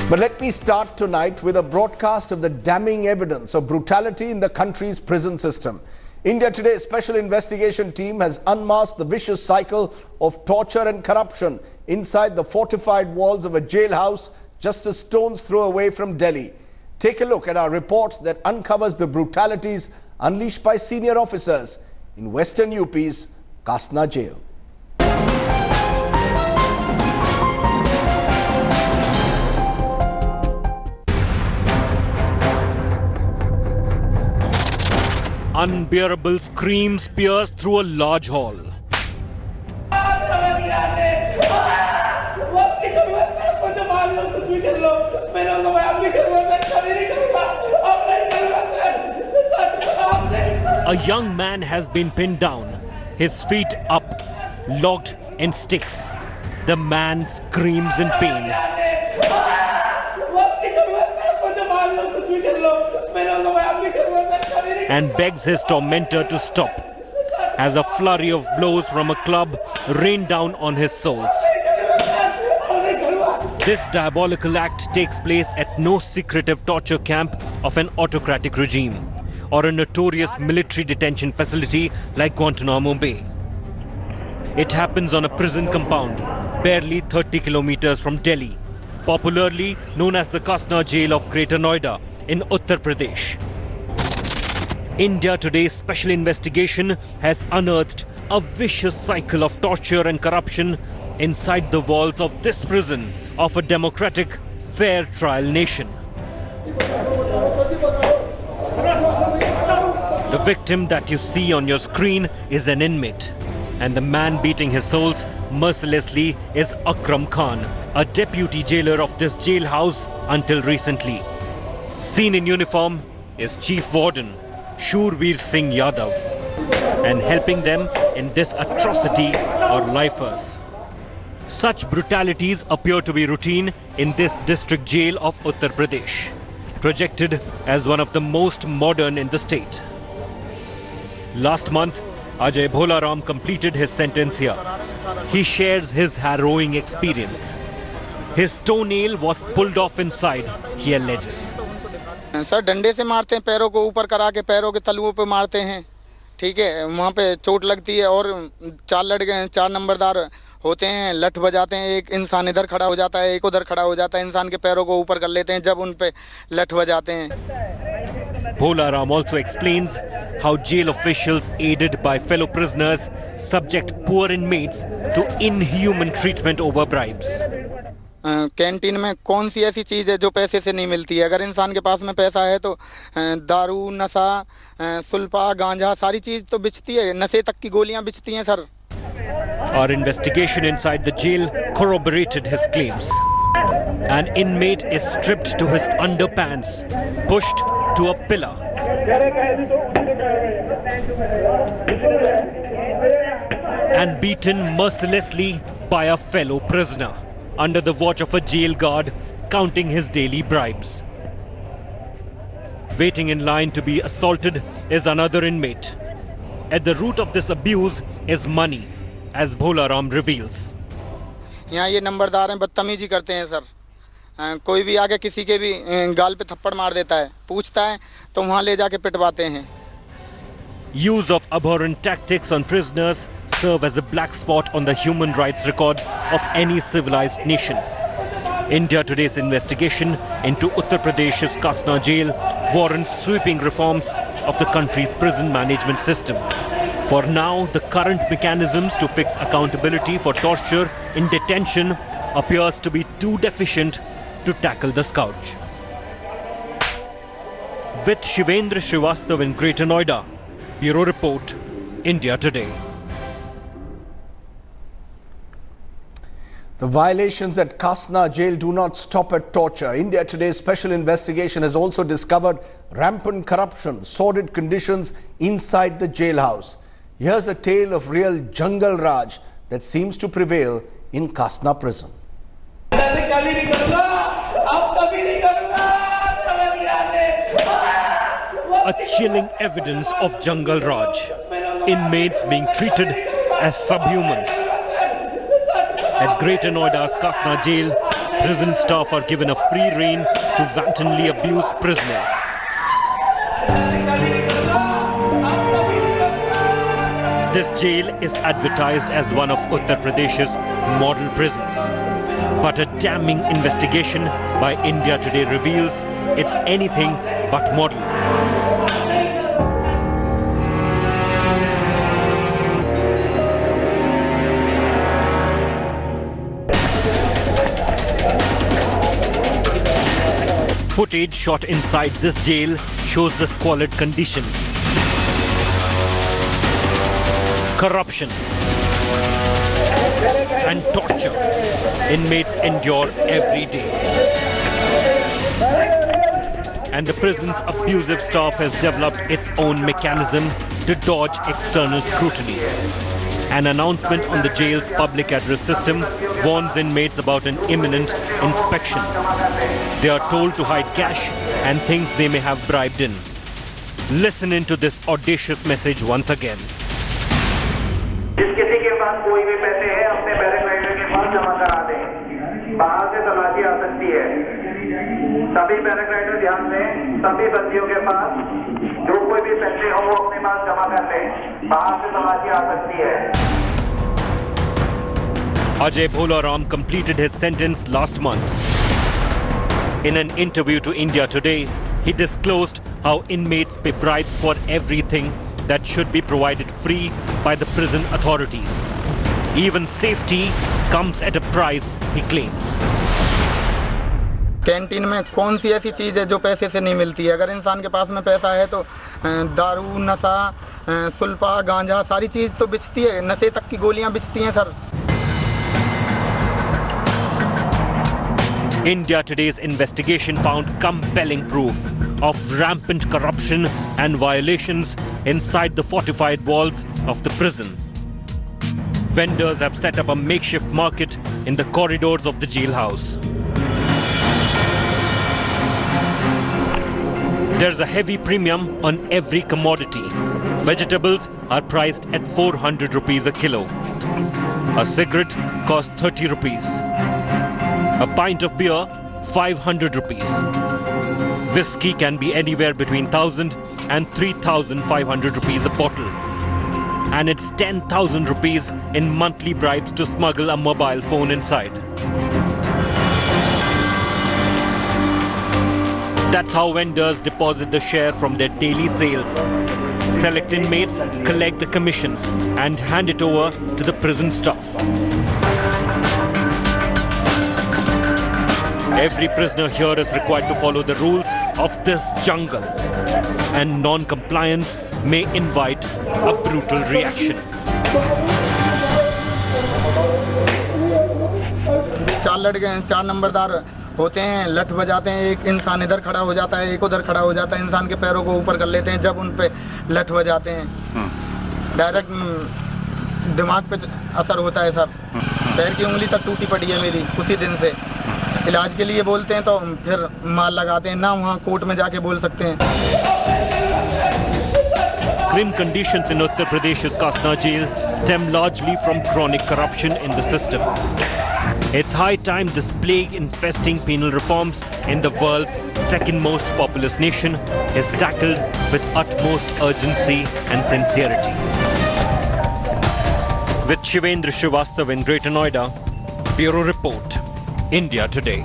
But let me start tonight with a broadcast of the damning evidence of brutality in the country's prison system. India Today's special investigation team has unmasked the vicious cycle of torture and corruption inside the fortified walls of a jailhouse just a stone's throw away from Delhi. Take a look at our report that uncovers the brutalities unleashed by senior officers in Western UP's Kasna jail. Unbearable screams pierce through a large hall. A young man has been pinned down, his feet up, locked in sticks. The man screams in pain. And begs his tormentor to stop, as a flurry of blows from a club rain down on his soles. This diabolical act takes place at no secretive torture camp of an autocratic regime or a notorious military detention facility like Guantanamo Bay. It happens on a prison compound barely 30 kilometers from Delhi, popularly known as the Kasna jail of Greater Noida in Uttar Pradesh. India Today's special investigation has unearthed a vicious cycle of torture and corruption inside the walls of this prison of a democratic, fair trial nation. The victim that you see on your screen is an inmate, and the man beating his souls mercilessly is Akram Khan, a deputy jailer of this jailhouse until recently. Seen in uniform is Chief Warden Shurveer Singh Yadav, and helping them in this atrocity are lifers. Such brutalities appear to be routine in this district jail of Uttar Pradesh, projected as one of the most modern in the state. Last month, Ajay Bholaram completed his sentence here. He shares his harrowing experience. His toenail was pulled off inside, he alleges. Sir डंडे से मारते हैं, पैरों को ऊपर करा के पैरों के तलुओं पे मारते हैं, ठीक है, वहाँ पे चोट लगती है और चार नंबरदार होते हैं, लठ बजाते हैं, एक इंसान इधर खड़ा हो जाता है, एक उधर खड़ा हो जाता है, इंसान के पैरों को ऊपर कर लेते हैं जब उन पे लठ बजाते हैं. Bholaram also explains how jail officials aided by fellow prisoners subject poor inmates to inhuman treatment over bribes. Canteen में कौन सी ऐसी चीज़ है जो पैसे से नहीं मिलती है? अगर इंसान के पास में पैसा है तो दारू, नशा, सुल्फा, गांजा, सारी चीज़ तो बिचती है, नशे तक की गोलियां बिचती हैं sir. Our investigation inside the jail corroborated his claims. An inmate is stripped to his underpants, pushed to a pillar. And beaten mercilessly by a fellow prisoner, under the watch of a jail guard counting his daily bribes. Waiting in line to be assaulted is another inmate. At the root of this abuse is money, as Bholaram reveals. यहाँ ये नंबरदार हैं, बदतमीजी करते हैं sir. कोई भी आके किसी के भी गाल पे थप्पड़ मार देता है, पूछता है तो वहाँ ले जाके पिटवाते हैं. Use of abhorrent tactics on prisoners serve as a black spot on the human rights records of any civilized nation. India Today's investigation into Uttar Pradesh's Kasna jail warrants sweeping reforms of the country's prison management system. For now, the current mechanisms to fix accountability for torture in detention appears to be too deficient to tackle the scourge. With Shivendra Srivastav in Greater Noida, Bureau Report, India Today. The violations at Kasna jail do not stop at torture. India Today's special investigation has also discovered rampant corruption, sordid conditions inside the jailhouse. Here's a tale of real jungle Raj that seems to prevail in Kasna prison. A chilling evidence of jungle Raj. Inmates being treated as subhumans. At Greater Noida's Kasna jail, Prison staff are given a free rein to wantonly abuse prisoners. This jail is advertised as one of Uttar Pradesh's model prisons. But a damning investigation by India Today reveals it's anything but model. Footage shot inside this jail shows the squalid conditions. Corruption and torture inmates endure every day. And the prison's abusive staff has developed its own mechanism to dodge external scrutiny. An announcement on the jail's public address system warns inmates about an imminent inspection. They are told to hide cash and things they may have bribed in. Listen into this audacious message once again. जिस किसी के पास कोई भी पैसे हैं अपने paraglider के पास जमा करा दें, बाहर से तलाशी आ सकती है। सभी पैराग्लाइडर ध्यान दें, सभी बंदियों के पास जो कोई भी पैसे हो वो अपने पास जमा कर लें, बाहर से तलाशी आ सकती है। Ajay Bholaram completed his sentence last month. In an interview to India Today, he disclosed how inmates pay bribes for everything that should be provided free by the prison authorities. Even safety comes at a price, he claims. Canteen में कौन सी ऐसी चीज़ है जो पैसे से नहीं मिलती है? अगर इंसान के पास में पैसा है तो दारू, नशा, सुल्फा, गांजा सारी चीज़ तो बिचती है, नशे तक की गोलियां बिचती हैं sir. India Today's investigation found compelling proof of rampant corruption and violations inside the fortified walls of the prison. Vendors have set up a makeshift market in the corridors of the jailhouse. There's a heavy premium on every commodity. Vegetables are priced at 400 rupees a kilo. A cigarette costs 30 rupees. A pint of beer, 500 rupees. Whiskey can be anywhere between 1,000 and 3,500 rupees a bottle. And it's 10,000 rupees in monthly bribes to smuggle a mobile phone inside. That's how vendors deposit the share from their daily sales. Select inmates collect the commissions and hand it over to the prison staff. Every prisoner here is required to follow the rules of this jungle, and non-compliance may invite a brutal reaction. चार नंबरदार होते हैं, लठ बजाते हैं, एक इंसान इधर खड़ा हो जाता है, एक उधर खड़ा हो जाता है, इंसान के पैरों को ऊपर कर लेते हैं। जब उन पे लठ बजाते हैं डायरेक्ट दिमाग पे असर होता है सर। पैर की उंगली तक टूटी पड़ी है मेरी उसी दिन से। इलाज के लिए बोलते हैं तो फिर माल लगाते हैं ना, वहाँ कोर्ट में जाके बोल सकते हैं। Grim conditions in Uttar Pradesh's Kasna jail stem largely from chronic corruption in the system. It's high time this plague-infesting penal reforms in the world's second most populous nation is tackled with utmost urgency and sincerity. With Shivendra Srivastav in Greater Noida, Bureau Report, India Today.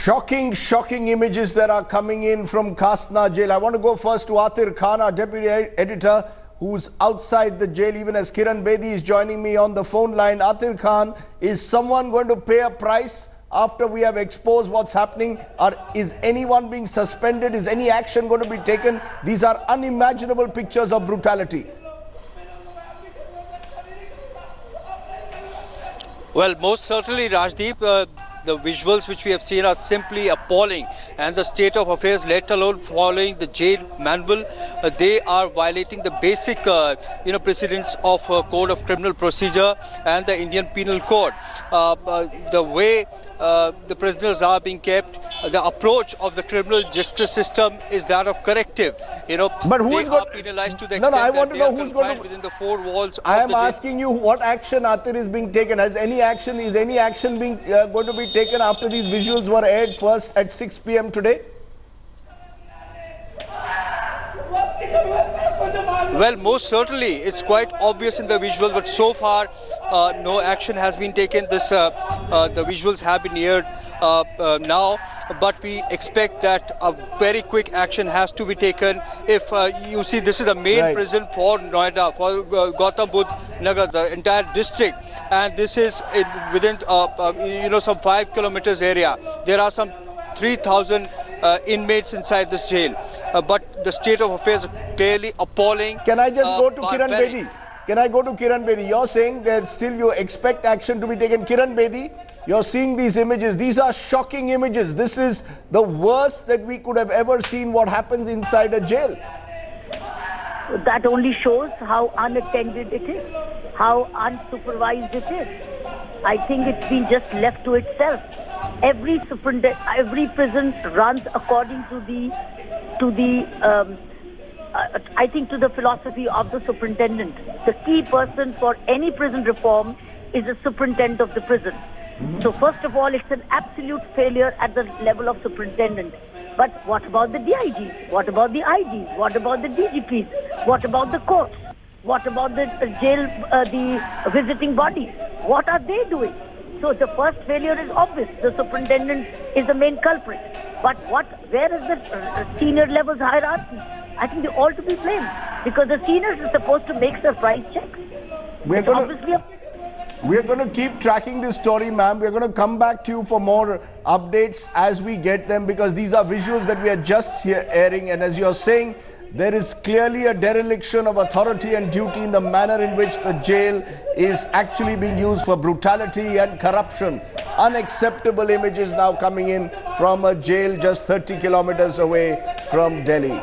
Shocking images that are coming in from Kasna jail. I want to go first to Atir Khan, our deputy editor, who's outside the jail, even as Kiran Bedi is joining me on the phone line. Atir Khan, is someone going to pay a price after we have exposed what's happening? Or is anyone being suspended? Is any action going to be taken? These are unimaginable pictures of brutality. Well, most certainly, Rajdeep, the visuals which we have seen are simply appalling, and the state of affairs, let alone following the jail manual, they are violating the basic precedents of Code of Criminal Procedure and the Indian Penal Code. The way the prisoners are being kept, the approach of the criminal justice system is that of corrective. But who they is going are penalized to the No, extent I want that to they know are who's going confined to. within the four walls. I of am the jail. asking you what action, Atir, is being taken. Is any action being going to be taken after these visuals were aired first at 6 p.m. today? Well, most certainly, it's quite obvious in the visuals, but so far, no action has been taken. The visuals have been aired now, but we expect that a very quick action has to be taken. If you see, this is the main prison for Noida, for Gautam Budh Nagar, the entire district, and this is within some 5 kilometers area. There are some 3,000 inmates inside this jail, but the state of affairs is clearly appalling. Can I just go to Kiran barbaric. Bedi? Can I go to Kiran Bedi? You're saying that still you expect action to be taken. Kiran Bedi, you're seeing these images. These are shocking images. This is the worst that we could have ever seen what happens inside a jail. That only shows how unattended it is, how unsupervised it is. I think it's been just left to itself. Every prison runs according to the philosophy of the superintendent. The key person for any prison reform is the superintendent of the prison. So first of all, it's an absolute failure at the level of superintendent. But what about the DIGs? What about the IGs? What about the DGPs? What about the courts? What about the jail, the visiting bodies? What are they doing? So the first failure is obvious. The superintendent is the main culprit. But where is the senior levels hierarchy? I think they all to be blamed because the seniors are supposed to make surprise checks. We're going to keep tracking this story, ma'am. We're going to come back to you for more updates as we get them, because these are visuals that we are just here airing. And as you're saying, there is clearly a dereliction of authority and duty in the manner in which the jail is actually being used for brutality and corruption. Unacceptable images now coming in from a jail just 30 kilometers away from Delhi.